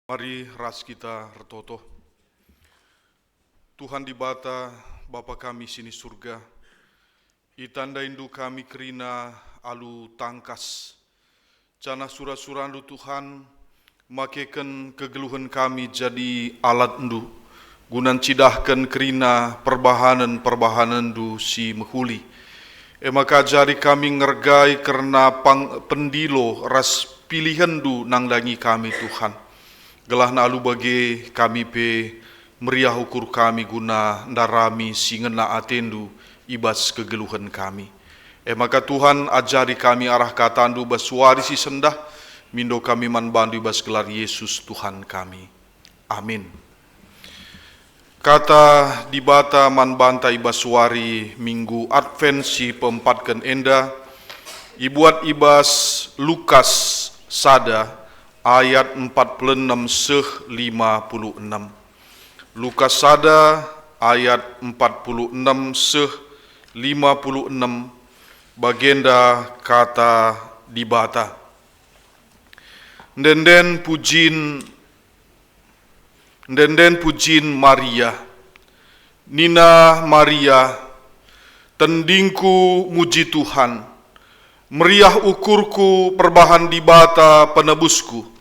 Mari ras kita retoto. Tuhan di bata, Bapa kami sini surga, itanda indu kami kerina alu tangkas. Cana surah-surandu Tuhan, makeken kegeluhan kami jadi alat ndu, gunan cidahkan kerina perbahanan du si mehuli. Maka jari kami ngergai karena pendilo ras pilihan du nangdangi kami Tuhan. Gelah na alu bagi kami pe meriah ukur kami guna ndarami singena atendu ibas kegeluhan kami. Maka Tuhan ajari kami arah katandu basuari si sendah, mindo kami manbandu ibas gelar Yesus Tuhan kami. Amin. Kata di bata manbanta ibasuari minggu Advent si peempatkan enda, ibuat ibas Lukas sada, ayat 46-56. Lukas sada ayat 46-56 bagenda kata dibata. Ndenden pujin Maria, Nina Maria, tendingku muji Tuhan, meriah ukurku perbahan dibata penebusku.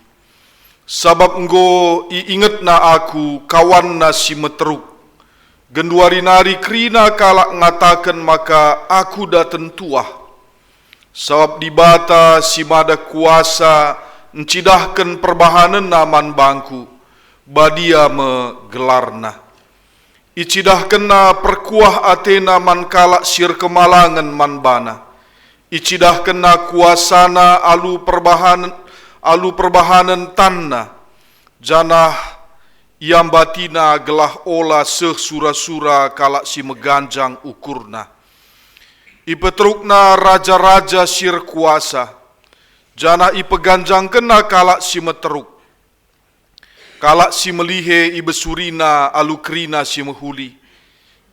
Sabab enggo iinget na aku kawan na si meteruk, genduari nari krina kalak ngatakan maka aku daten tuah. Sabab dibata si mada kuasa encidahkan perbahanan naman bangku, badia megelarna. Icidahkan na perkuah atena man kalak sir kemalangan man bana. Icidahkan na kuasana alu perbahanan tanna, janah yang batina gelah ola seh sura-sura kalak si meganjang ukurna. Ipetrukna raja-raja sir kuasa, janah ipeganjang kena kalak si meteruk. Kalak si melihe ibesurina alu krina si mehuli,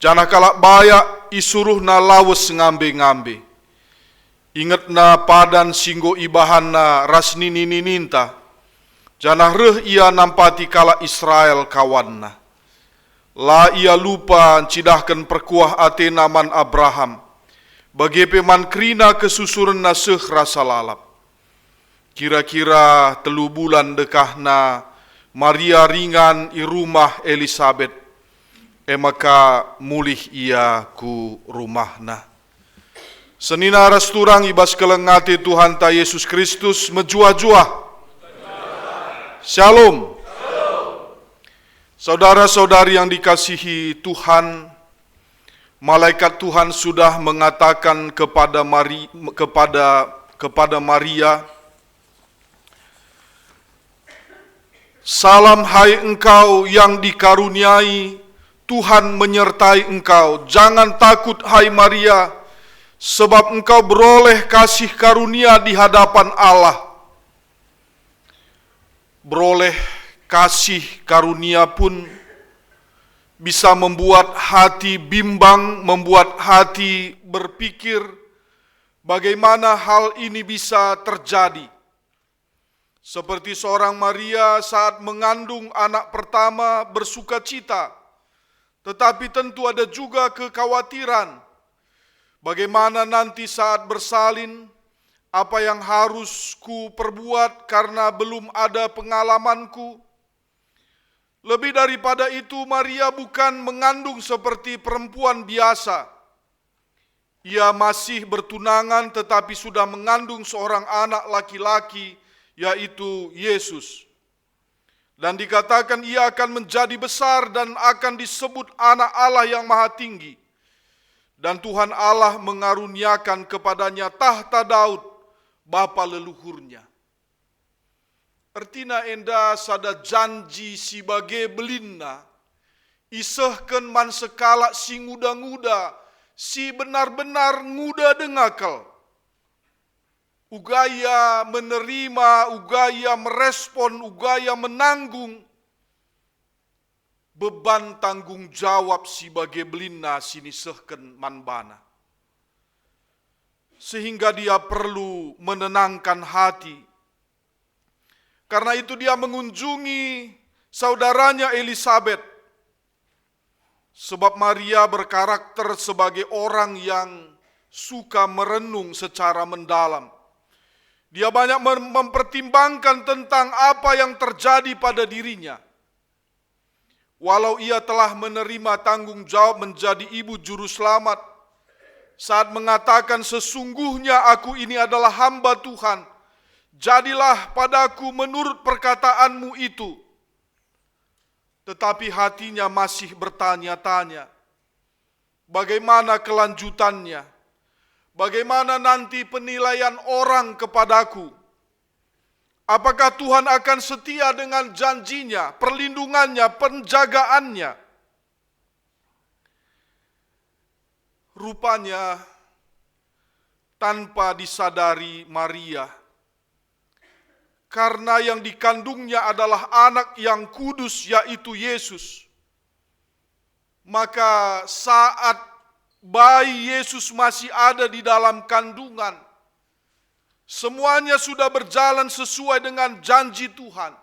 janah kalak bayak isuruh na lawes ngambe-ngambe. Ingat na padan singgo ibahan na rasnini nininta, janah reh ia nampati kala Israel kawanna. La ia lupa cidahkan perkuah atena man Abraham, bagepe man krina kesusuran na seh rasa lalap. Kira-kira 3 bulan dekahna Maria ringan i rumah Elisabet, maka mulih ia ku rumahna. Senina rasturang ibas kelengati Tuhan ta Yesus Kristus menjua-jua. Shalom. Saudara-saudari yang dikasihi Tuhan, malaikat Tuhan sudah mengatakan kepada Maria, salam hai engkau yang dikaruniai, Tuhan menyertai engkau. Jangan takut hai Maria, sebab engkau beroleh kasih karunia di hadapan Allah. Beroleh kasih karunia pun bisa membuat hati bimbang, membuat hati berpikir bagaimana hal ini bisa terjadi. Seperti seorang Maria saat mengandung anak pertama bersuka cita, tetapi tentu ada juga kekhawatiran. Bagaimana nanti saat bersalin, apa yang harus ku perbuat karena belum ada pengalamanku. Lebih daripada itu, Maria bukan mengandung seperti perempuan biasa. Ia masih bertunangan tetapi sudah mengandung seorang anak laki-laki, yaitu Yesus. Dan dikatakan ia akan menjadi besar dan akan disebut anak Allah yang maha tinggi. Dan Tuhan Allah mengaruniakan kepadanya tahta Daud, bapa leluhurnya. Ertina enda sada janji si bage belinna, isehken man sekala si nguda-nguda, si benar-benar nguda dengakal. Ugaya menerima, ugaya merespon, ugaya menanggung beban tanggung jawab si bage belina sini sehken manbana. Sehingga dia perlu menenangkan hati. Karena itu dia mengunjungi saudaranya Elisabet. Sebab Maria berkarakter sebagai orang yang suka merenung secara mendalam. Dia banyak mempertimbangkan tentang apa yang terjadi pada dirinya. Walau ia telah menerima tanggung jawab menjadi ibu juru selamat, saat mengatakan sesungguhnya aku ini adalah hamba Tuhan, jadilah padaku menurut perkataanmu itu. Tetapi hatinya masih bertanya-tanya, bagaimana kelanjutannya? Bagaimana nanti penilaian orang kepadaku? Apakah Tuhan akan setia dengan janjinya, perlindungannya, penjagaannya? Rupanya tanpa disadari Maria, karena yang dikandungnya adalah anak yang kudus, yaitu Yesus, maka saat bayi Yesus masih ada di dalam kandungan, semuanya sudah berjalan sesuai dengan janji Tuhan.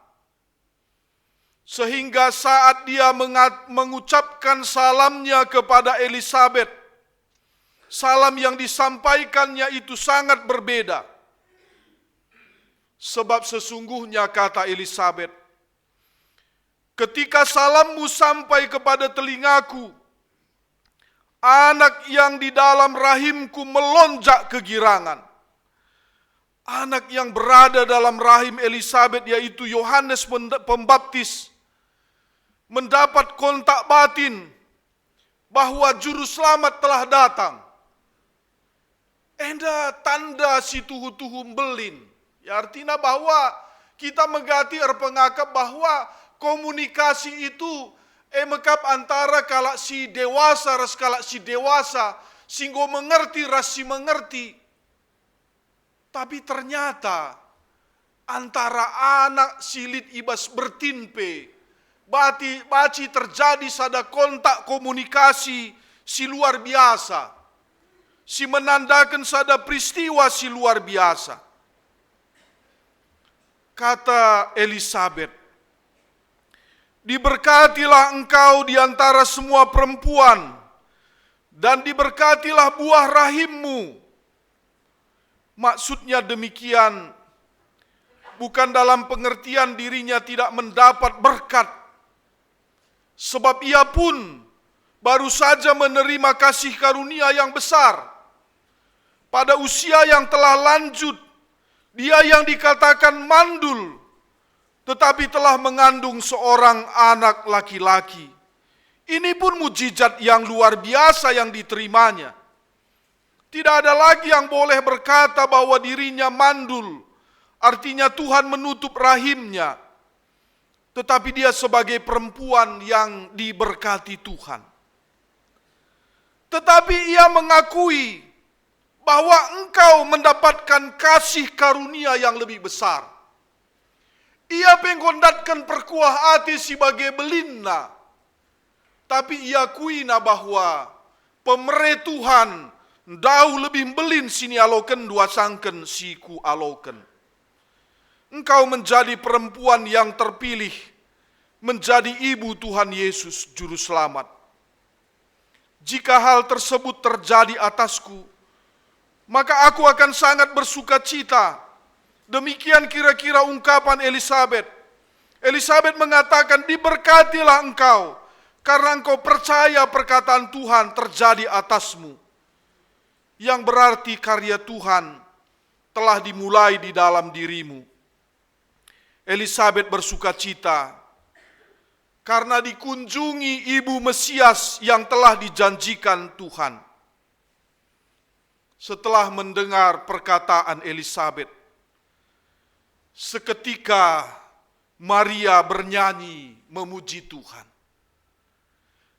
Sehingga saat dia mengucapkan salamnya kepada Elisabet, salam yang disampaikannya itu sangat berbeda. Sebab sesungguhnya kata Elisabet, ketika salammu sampai kepada telingaku, anak yang di dalam rahimku melonjak kegirangan. Anak yang berada dalam rahim Elisabet, yaitu Yohanes Pembaptis, mendapat kontak batin bahwa juru selamat telah datang. Enda tanda si tuhu-tuhu belin. Ya artinya bahwa kita mengerti pengakap bahwa komunikasi itu mekap antara kalak si dewasa ras kalak si dewasa, singgo mengerti ras si mengerti. Tapi ternyata antara anak silit ibas bertinpe, baci terjadi sada kontak komunikasi si luar biasa, si menandakan sada peristiwa si luar biasa. Kata Elisabet, diberkatilah engkau di antara semua perempuan, dan diberkatilah buah rahimmu. Maksudnya demikian, bukan dalam pengertian dirinya tidak mendapat berkat, sebab ia pun baru saja menerima kasih karunia yang besar. Pada usia yang telah lanjut, dia yang dikatakan mandul, tetapi telah mengandung seorang anak laki-laki. Ini pun mujizat yang luar biasa yang diterimanya. Tidak ada lagi yang boleh berkata bahwa dirinya mandul, artinya Tuhan menutup rahimnya. Tetapi dia sebagai perempuan yang diberkati Tuhan. Tetapi ia mengakui bahwa engkau mendapatkan kasih karunia yang lebih besar. Ia penggondatkan perkuah hati sebagai belinna. Tapi ia kuina bahwa pemere Tuhan dau lebih belin sini aloken dua sangken siku aloken. Engkau menjadi perempuan yang terpilih, menjadi ibu Tuhan Yesus Juru Selamat. Jika hal tersebut terjadi atasku, maka aku akan sangat bersuka cita. Demikian kira-kira ungkapan Elisabet. Elisabet mengatakan, diberkatilah engkau, karena engkau percaya perkataan Tuhan terjadi atasmu. Yang berarti karya Tuhan telah dimulai di dalam dirimu. Elisabet bersuka cita karena dikunjungi ibu Mesias yang telah dijanjikan Tuhan. Setelah mendengar perkataan Elisabet, seketika Maria bernyanyi memuji Tuhan.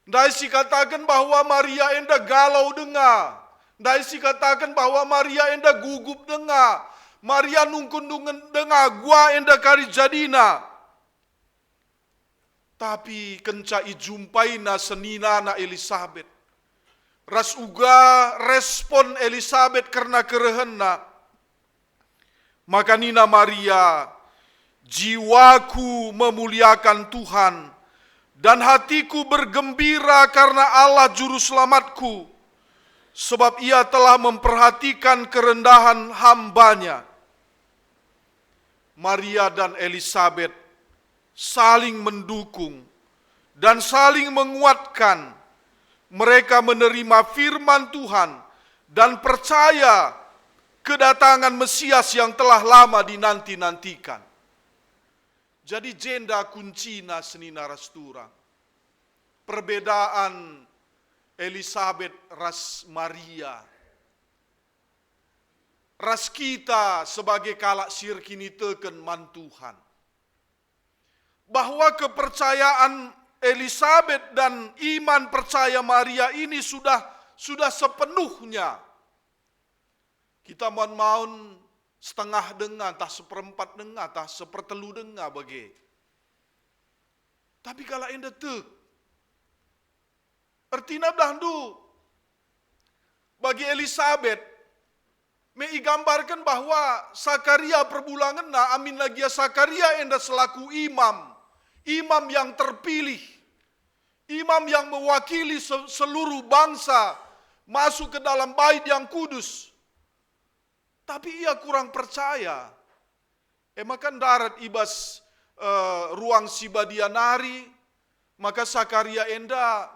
Daisi katakan bahwa Maria enda galau dengar. Daisi katakan bahwa Maria enda gugup dengar. Maria nungkun dengar gua enda kari jadina. Tapi kenca ijumpaina seninana Elisabet. Ras uga respon Elisabet karena kerehenna. Maka Nina Maria Jiwaku memuliakan Tuhan, dan hatiku bergembira karena Allah Juru Selamatku, sebab Ia telah memperhatikan kerendahan hamba-Nya. Maria dan Elisabet saling mendukung dan saling menguatkan. Mereka menerima firman Tuhan dan percaya kedatangan Mesias yang telah lama dinanti-nantikan. Jadi jenda kuncina senina rastura. Perbedaan Elisabet ras Maria. Ras kita sebagai kalak sirkini teken man Tuhan. Bahwa kepercayaan Elisabet dan iman percaya Maria ini sudah sepenuhnya. Kita mohon setengah dengar, tah seperempat dengar, tah sepertelu dengar bagi. Tapi kalau anda tek, artinya belandu bagi Elisabet, menggambarkan bahwa Sakaria perbulangan na amin lagi Sakaria enda selaku imam yang terpilih, imam yang mewakili seluruh bangsa masuk ke dalam bait yang kudus. Tapi ia kurang percaya. Makan darat ibas ruang sibadianari, maka Sakaria enda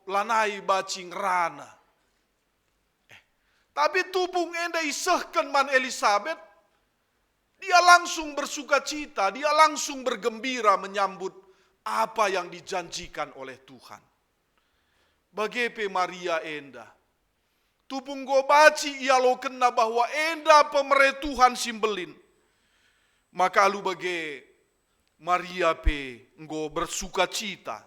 lanai bacing rana. Tapi tupung enda isehkan man Elisabet, dia langsung bersuka cita, dia langsung bergembira menyambut apa yang dijanjikan oleh Tuhan. Bagepe Maria enda. Tupung go baci ia lo kena bahwa enda pemere Tuhan simbelin. Maka lu bage Maria pe ngo bersuka cita.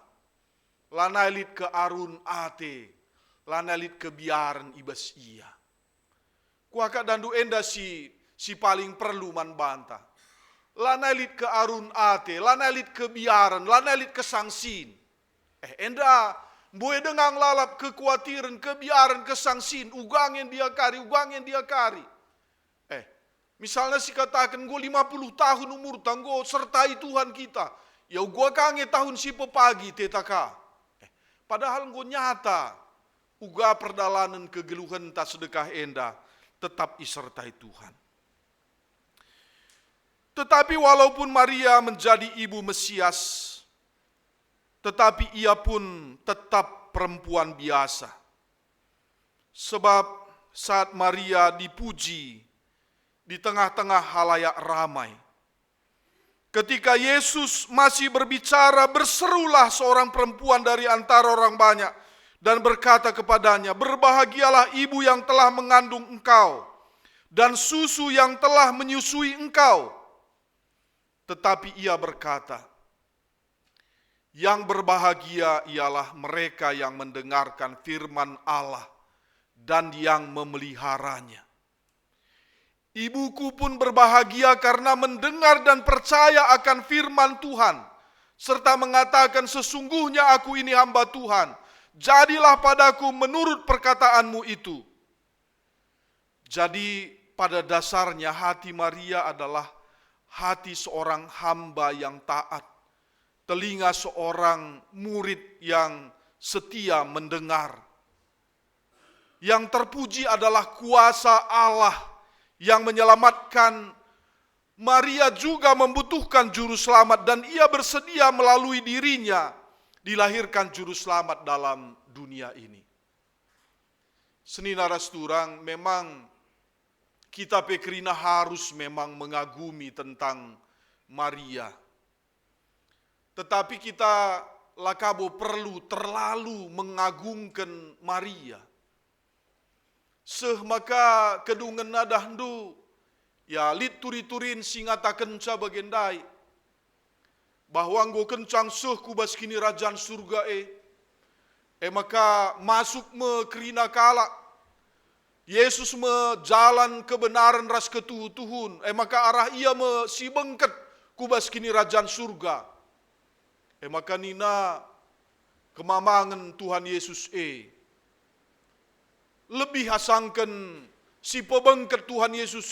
Lanailit ke arun ate, lanailit ke biaran ibas ia. Kuaka dandu enda si paling perlu man banta. Lanailit ke arun ate, lanailit ke biaran, lanailit ke sangsin. Enda boy dengang lalap kekhawatiran, kebiaran, kesangsin, ugang yang dia kari. Misalnya si katakan gue 50 tahun umur tanggo sertai Tuhan kita. Ya gue kange tahun si pepagi tetaka. Padahal gue nyata uga perdalanan kegeluhan tak sedekah enda tetap isertai Tuhan. Tetapi walaupun Maria menjadi ibu Mesias, tetapi ia pun tetap perempuan biasa. Sebab saat Maria dipuji di tengah-tengah halayak ramai, ketika Yesus masih berbicara, berserulah seorang perempuan dari antara orang banyak dan berkata kepadanya, "Berbahagialah ibu yang telah mengandung engkau dan susu yang telah menyusui engkau." Tetapi ia berkata, "Yang berbahagia ialah mereka yang mendengarkan firman Allah dan yang memeliharanya. Ibuku pun berbahagia karena mendengar dan percaya akan firman Tuhan, serta mengatakan, sesungguhnya aku ini hamba Tuhan. Jadilah padaku menurut perkataanmu itu." Jadi pada dasarnya hati Maria adalah hati seorang hamba yang taat, telinga seorang murid yang setia mendengar. Yang terpuji adalah kuasa Allah yang menyelamatkan. Maria juga membutuhkan juru selamat dan ia bersedia melalui dirinya dilahirkan juru selamat dalam dunia ini. Senina rasturang, memang kita pekrina harus memang mengagumi tentang Maria. Tetapi kita lakabo perlu terlalu mengagungkan Maria. Maka kedungan nadahdu, ya lit turi-turin singata kenca bagendai. Bahwa nggo kencang kubas kini rajaan surga maka masuk me kerina kalak. Yesus me jalan kebenaran ras ketuhu-tuhun. Maka arah ia me si bengket kubas kini rajaan surga. Maka nina kemamangan Tuhan Yesus lebih hasangkan si pebengket Tuhan Yesus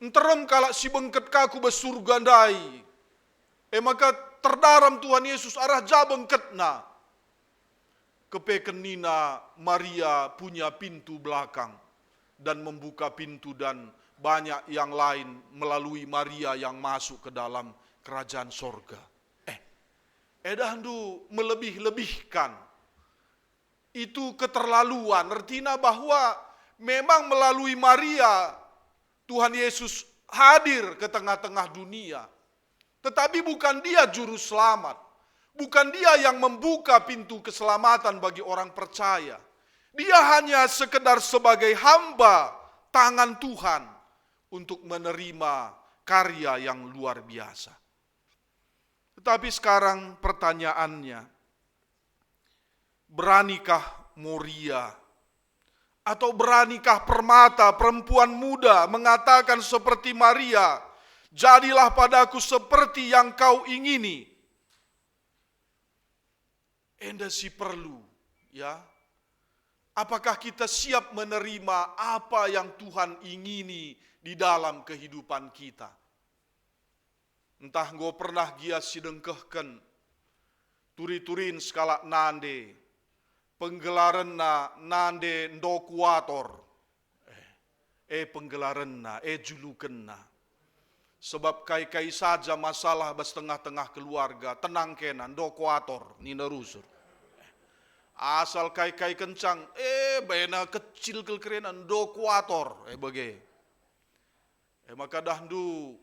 Enterem kalak si bengket kaku besurga dai. Maka terdaram Tuhan Yesus arah jabengketna. Kepeken nina Maria punya pintu belakang. Dan membuka pintu dan banyak yang lain melalui Maria yang masuk ke dalam kerajaan sorga. Edahandu melebih-lebihkan. Itu keterlaluan. Artinya bahwa memang melalui Maria Tuhan Yesus hadir ke tengah-tengah dunia. Tetapi bukan dia juru selamat. Bukan dia yang membuka pintu keselamatan bagi orang percaya. Dia hanya sekedar sebagai hamba tangan Tuhan untuk menerima karya yang luar biasa. Tetapi sekarang pertanyaannya, beranikah Moria atau beranikah permata perempuan muda mengatakan seperti Maria, jadilah padaku seperti yang kau ingini? Enda si perlu, ya. Apakah kita siap menerima apa yang Tuhan ingini di dalam kehidupan kita? Entah engkau pernah gia sidengkehken, turi-turin skala nande, penggelaran na nande ndokuator, penggelaran na, juluken na. Sebab kai-kai saja masalah bas tengah-tengah keluarga, tenang kenan, ndokuator, nina rusur. Asal kai-kai kencang, bena kecil kelkerenan, ndokuator, bagai. Maka dahdu,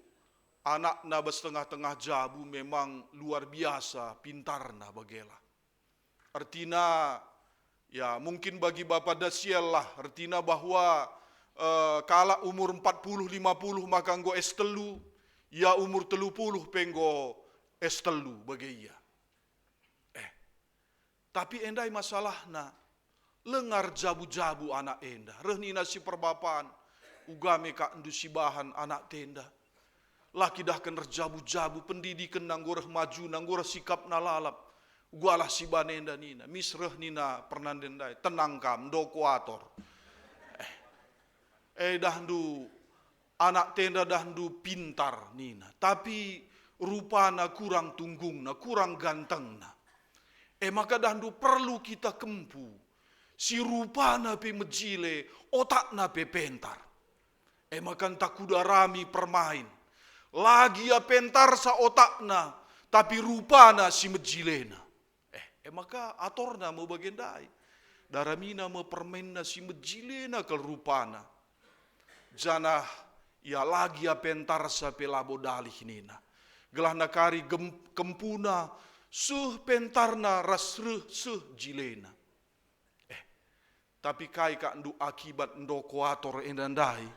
anak na bas tengah-tengah jabu memang luar biasa, pintar na bagela. Artinya, ya mungkin bagi Bapak Dasiel lah, artinya bahwa kala umur 40-50 maka enggo estelu, ya umur 30 penggo estelu bagi ia. Tapi endai masalahna, lengar jabu-jabu anak enda, rehnina si perbapaan, ugame ka endu si bahan anak tenda. Laki dah kener jabu-jabu, pendidikan nanggurah maju, nanggurah sikap nalalap. Gualah si banenda nina, misreh nina pernandendai, tenang kam, dokuator. Dahdu, anak tenda dahdu pintar nina. Tapi rupana kurang tunggungna, kurang gantengna. Maka dahdu perlu kita kempu. Si rupana pe mejile, otakna pe pentar. Maka entah kuda rami permain. Lagi ya pentar sa otakna, tapi rupana si mejilena. Maka atorna mau bagendai. Daramina mau permainna si mejilena ke rupana. Janah ya lagi ya pentar sa pelabo dalih nina. Gelah nakari kempuna suh pentarna rasruh suh jilena. Tapi kai ka ndu akibat ndo kuator endandai.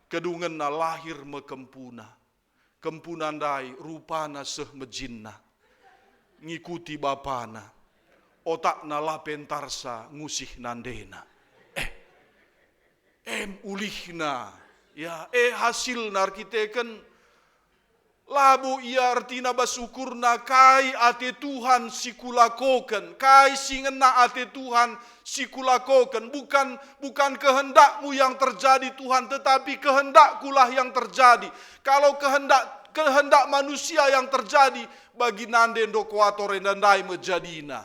Kedungen na lahir me kempuna. Kempunandai rupana seh mejinna. Ngikuti bapana. Otakna lah pentarsa ngusih nandena. Ulihna. Ya, hasil narkiteken. Labu ia artina basukurna kai ate Tuhan sikulakoken. Kai singena ate Tuhan sikulakoken. Bukan kehendakmu yang terjadi Tuhan, tetapi kehendakkulah yang terjadi. Kalau kehendak manusia yang terjadi, bagi nande dokuatore nandai menjadina.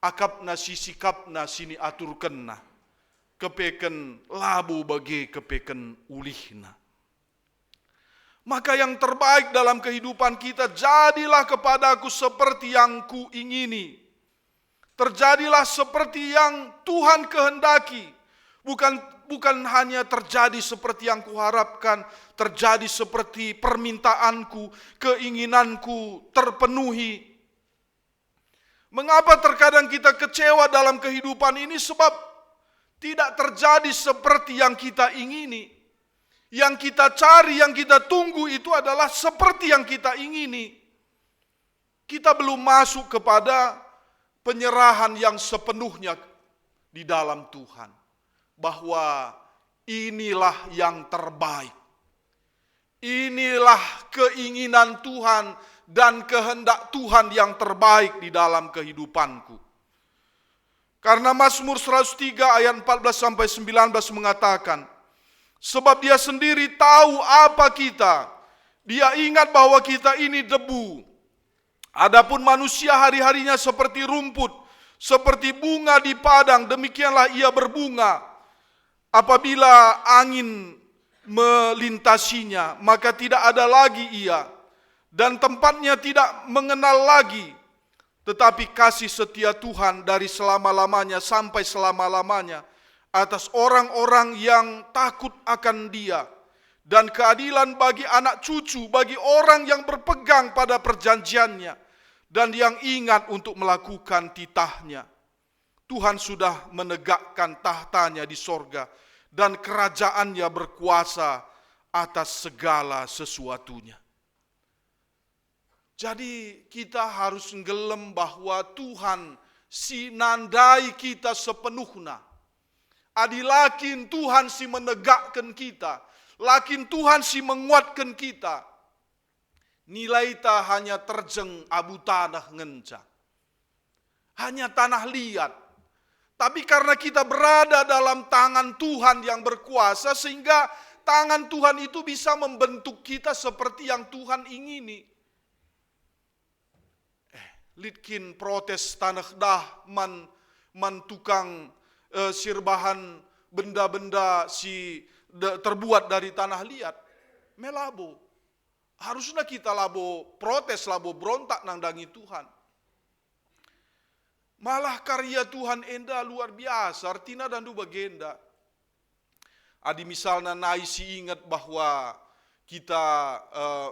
Akapna sisikapna sini aturkenna. Kepeken labu bagi kepeken ulihna. Maka yang terbaik dalam kehidupan kita, jadilah kepadaku seperti yang kuingini. Terjadilah seperti yang Tuhan kehendaki. Bukan hanya terjadi seperti yang kuharapkan, terjadi seperti permintaanku, keinginanku terpenuhi. Mengapa terkadang kita kecewa dalam kehidupan ini? Sebab tidak terjadi seperti yang kita ingini. Yang kita cari, yang kita tunggu itu adalah seperti yang kita ingini. Kita belum masuk kepada penyerahan yang sepenuhnya di dalam Tuhan. Bahwa inilah yang terbaik. Inilah keinginan Tuhan dan kehendak Tuhan yang terbaik di dalam kehidupanku. Karena Mazmur 103 ayat 14-19 mengatakan, Sebab dia sendiri tahu apa kita. Dia ingat bahwa kita ini debu. Adapun manusia hari-harinya seperti rumput, seperti bunga di padang, demikianlah ia berbunga. Apabila angin melintasinya, maka tidak ada lagi ia, dan tempatnya tidak mengenal lagi. Tetapi kasih setia Tuhan dari selama-lamanya sampai selama-lamanya atas orang-orang yang takut akan Dia, dan keadilan bagi anak cucu, bagi orang yang berpegang pada perjanjiannya, dan yang ingat untuk melakukan titahnya. Tuhan sudah menegakkan tahtanya di sorga, dan kerajaannya berkuasa atas segala sesuatunya. Jadi kita harus ngelem bahwa Tuhan sinandai kita sepenuhna. Adilakin Tuhan si menegakkan kita, lakin Tuhan si menguatkan kita. Nilai ta hanya terjeng abu tanah ngenca, hanya tanah liat. Tapi karena kita berada dalam tangan Tuhan yang berkuasa, sehingga tangan Tuhan itu bisa membentuk kita seperti yang Tuhan ingini. Litkin protes tanah dah man tukang sirbahan benda-benda si terbuat dari tanah liat melabo. Harusnya kita labo protes, labo berontak nangdangi Tuhan. Malah karya Tuhan enda luar biasa, artinya dan du bagenda. Adi misalnya naisi ingat bahwa kita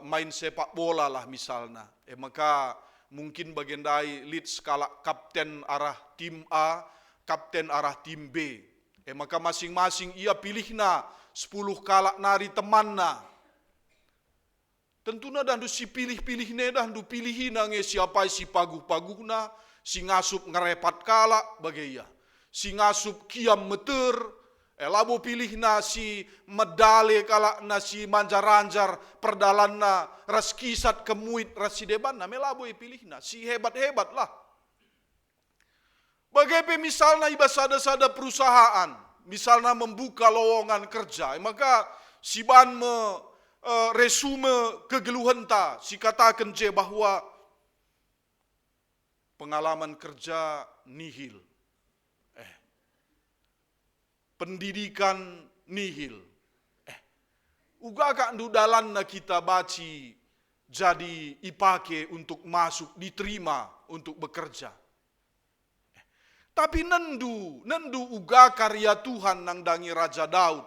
main sepak bola lah misalnya. Maka mungkin bagendai lead skala kapten arah tim A, kapten arah tim B. Maka masing-masing ia pilihna 10 kalak nari temanna. Tentunya dan si pilih-pilihnya dan du pilihin nge siapa si paguh-paguhna, si ngasup ngerepat kalak bagaya, si ngasup kiam meter, labo pilihna si medale kalak na si manjar-anjar perdalanna ras kisat kemuit ras si deban na melabo pilihna si hebat-hebat lah. Bagaimana misalnya ibasada-sada perusahaan, misalnya membuka lowongan kerja, maka si ban resume kegeluhan ta, si katakan je bahwa pengalaman kerja nihil, pendidikan nihil, uga kak dudalan na kita baci jadi ipake untuk masuk diterima untuk bekerja. Tapi nendu uga karya Tuhan nang dangi Raja Daud,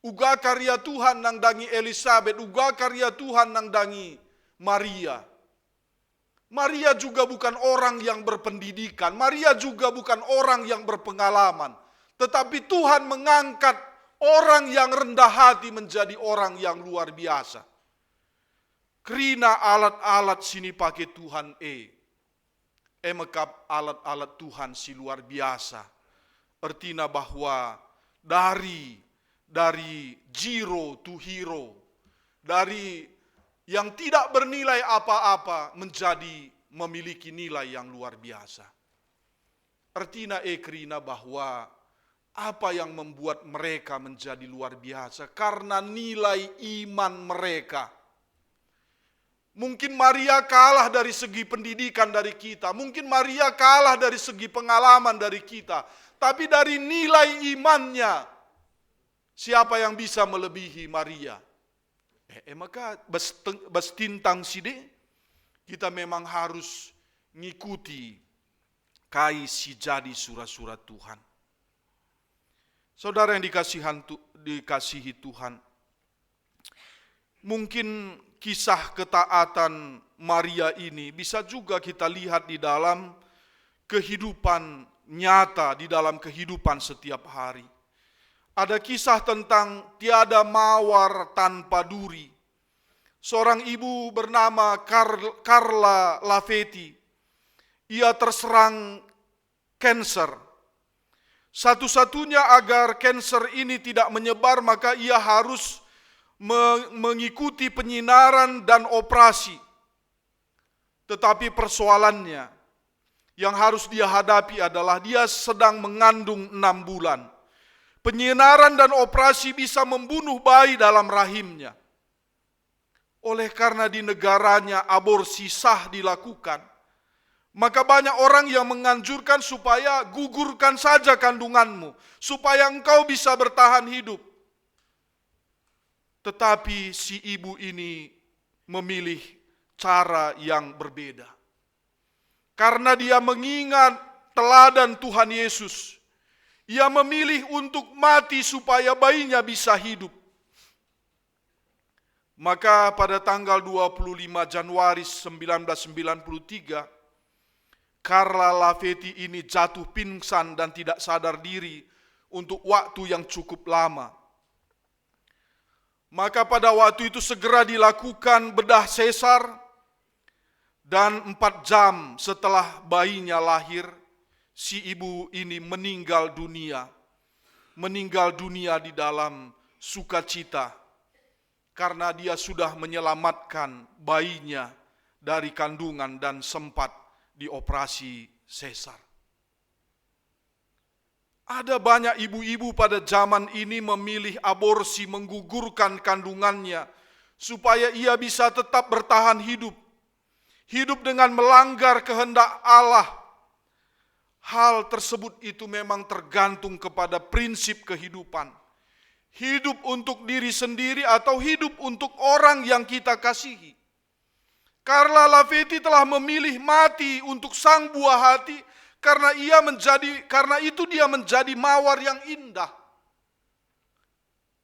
uga karya Tuhan nang dangi Elisabeth, uga karya Tuhan nang dangi Maria. Maria juga bukan orang yang berpendidikan, Maria juga bukan orang yang berpengalaman. Tetapi Tuhan mengangkat orang yang rendah hati menjadi orang yang luar biasa. Kerina alat-alat sini pakai Tuhan mekap alat-alat Tuhan si luar biasa. Artinya bahwa dari zero to hero, dari yang tidak bernilai apa-apa menjadi memiliki nilai yang luar biasa. Artinya kerina bahwa apa yang membuat mereka menjadi luar biasa karena nilai iman mereka. Mungkin Maria kalah dari segi pendidikan dari kita, mungkin Maria kalah dari segi pengalaman dari kita, tapi dari nilai imannya, siapa yang bisa melebihi Maria? Maka bestintang side, kita memang harus ngikuti kai si jadi surat-surat Tuhan. Saudara yang dikasihi Tuhan, mungkin kisah ketaatan Maria ini bisa juga kita lihat di dalam kehidupan nyata, di dalam kehidupan setiap hari. Ada kisah tentang tiada mawar tanpa duri. Seorang ibu bernama Carla Lavetti. Ia terserang kanker. Satu-satunya agar kanker ini tidak menyebar, maka ia harus mengikuti penyinaran dan operasi. Tetapi persoalannya yang harus dia hadapi adalah dia sedang mengandung 6 bulan. Penyinaran dan operasi bisa membunuh bayi dalam rahimnya. Oleh karena di negaranya aborsi sah dilakukan, maka banyak orang yang menganjurkan supaya gugurkan saja kandunganmu, supaya engkau bisa bertahan hidup. Tetapi si ibu ini memilih cara yang berbeda. Karena dia mengingat teladan Tuhan Yesus, ia memilih untuk mati supaya bayinya bisa hidup. Maka pada tanggal 25 Januari 1993, Carla Lavetti ini jatuh pingsan dan tidak sadar diri untuk waktu yang cukup lama. Maka pada waktu itu segera dilakukan bedah sesar, dan 4 jam setelah bayinya lahir, si ibu ini meninggal dunia di dalam sukacita karena dia sudah menyelamatkan bayinya dari kandungan dan sempat dioperasi sesar. Ada banyak ibu-ibu pada zaman ini memilih aborsi, menggugurkan kandungannya supaya ia bisa tetap bertahan hidup dengan melanggar kehendak Allah. Hal tersebut itu memang tergantung kepada prinsip kehidupan. Hidup untuk diri sendiri atau hidup untuk orang yang kita kasihi. Carla Lavetti telah memilih mati untuk sang buah hati karena itu dia menjadi mawar yang indah.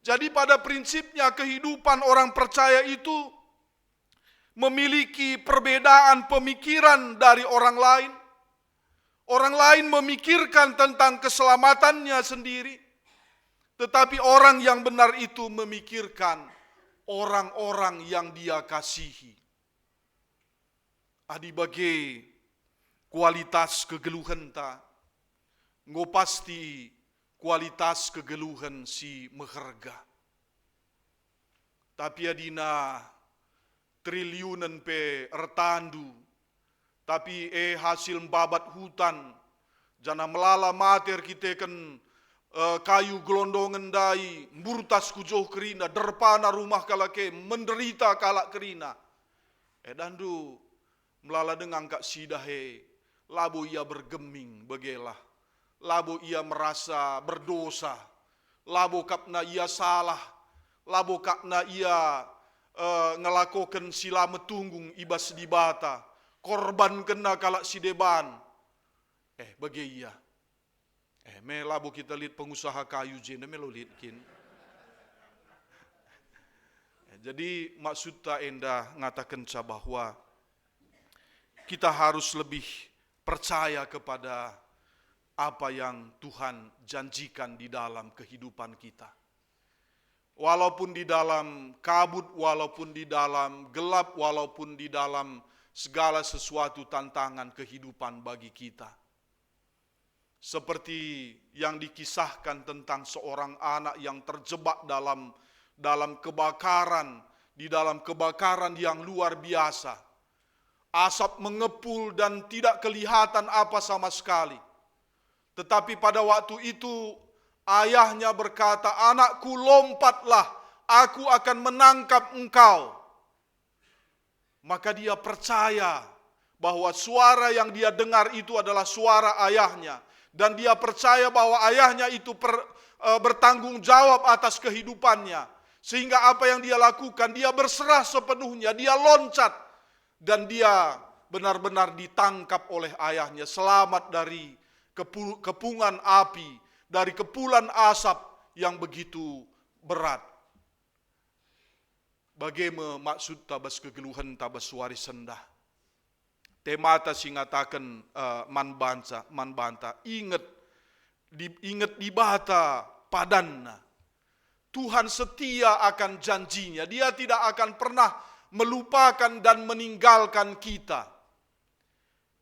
Jadi pada prinsipnya kehidupan orang percaya itu memiliki perbedaan pemikiran dari orang lain. Orang lain memikirkan tentang keselamatannya sendiri, tetapi orang yang benar itu memikirkan orang-orang yang dia kasihi. Adi bagi kualitas kegeluhan ta, ngo pasti kualitas kegeluhan si meherga. Tapi adina triliunan pe ertandu, tapi hasil babat hutan, jana melala mater kita kan kayu gelondongan dai, murtas kujoh kerina, derpana rumah kalake, menderita kalak kerina. Dandu melala dengan kak sidahe, labo ia bergeming begelah, labo ia merasa berdosa, labo kapna ia salah, labo kapna ia ngelakokan sila metunggung ibas di bata. Korban kena kalak si deban. Bagi iya. Me labo kita lihat pengusaha kayu jene me lo lihat kin. Jadi maksud tak endah ngatakan bahwa kita harus lebih percaya kepada apa yang Tuhan janjikan di dalam kehidupan kita. Walaupun di dalam kabut, walaupun di dalam gelap, walaupun di dalam segala sesuatu tantangan kehidupan bagi kita. Seperti yang dikisahkan tentang seorang anak yang terjebak dalam kebakaran, di dalam kebakaran yang luar biasa. Asap mengepul dan tidak kelihatan apa sama sekali. Tetapi pada waktu itu ayahnya berkata, "Anakku, lompatlah, aku akan menangkap engkau." Maka dia percaya bahwa suara yang dia dengar itu adalah suara ayahnya. Dan dia percaya bahwa ayahnya itu bertanggung jawab atas kehidupannya. Sehingga apa yang dia lakukan, dia berserah sepenuhnya, dia loncat. Dan dia benar-benar ditangkap oleh ayahnya, selamat dari kepungan api, dari kepulan asap yang begitu berat. Bagaimana maksud tabas kegeluhan tabas suari sendah. Temata singatakan man banta. Ingat di bata padanna. Tuhan setia akan janjinya. Dia tidak akan pernah melupakan dan meninggalkan kita.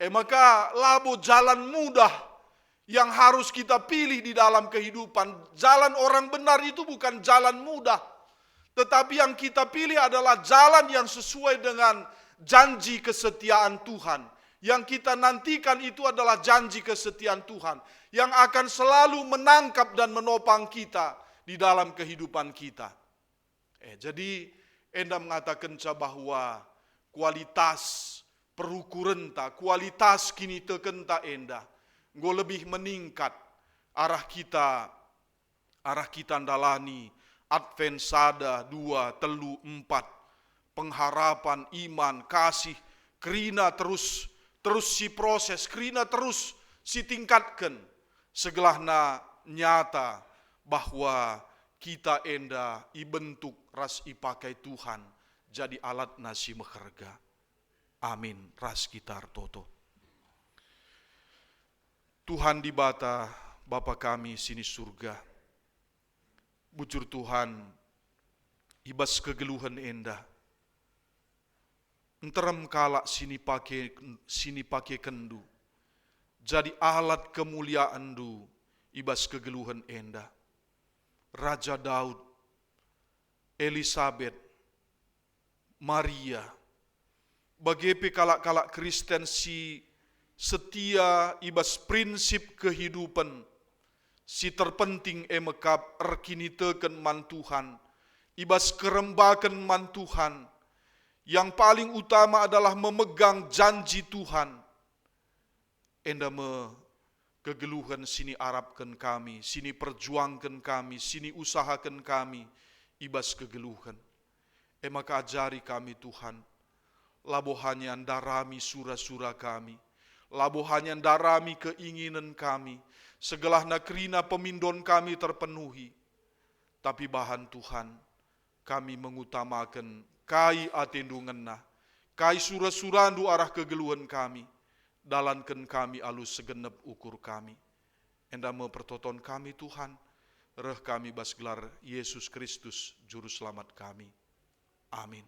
Maka labo jalan mudah yang harus kita pilih di dalam kehidupan. Jalan orang benar itu bukan jalan mudah. Tetapi yang kita pilih adalah jalan yang sesuai dengan janji kesetiaan Tuhan. Yang kita nantikan itu adalah janji kesetiaan Tuhan yang akan selalu menangkap dan menopang kita di dalam kehidupan kita. Jadi enda mengatakan bahwa kualitas perukuran ta, kualitas kini tekenta enda, go lebih meningkat arah kita dalani Advent sada 2, 3, 4, pengharapan, iman, kasih, kerina terus si proses, kerina terus si tingkatkan, segelahna nyata bahwa kita enda ibentuk ras ipakai Tuhan jadi alat nasi mekerga. Amin. Ras gitar toto. Tuhan di bata Bapa kami sini surga. Bujur Tuhan ibas kegeluhan enda. Enterem kalak sini pakai kendu. Jadi alat kemuliaan du ibas kegeluhan enda. Raja Daud, Elizabeth, Maria, bagepe kalak-kalak Kristen si setia ibas prinsip kehidupan, si terpenting emekap erkiniteken man Tuhan, ibas kerembakan man Tuhan, yang paling utama adalah memegang janji Tuhan. Enda kegeluhan sini arapkan kami, sini perjuangkan kami, sini usahakan kami, ibas kegeluhan. Maka ajari kami Tuhan, labohanya darami sura-sura kami, labohanya darami keinginan kami, segelahna kerina pemindon kami terpenuhi. Tapi bahan Tuhan, kami mengutamakan kai atendungenna, kai sura-surandu arah kegeluhan kami, dalankan kami alus segenep ukur kami. Enda mempertoton kami Tuhan, reh kami bas gelar Yesus Kristus Juru Selamat kami. Amin.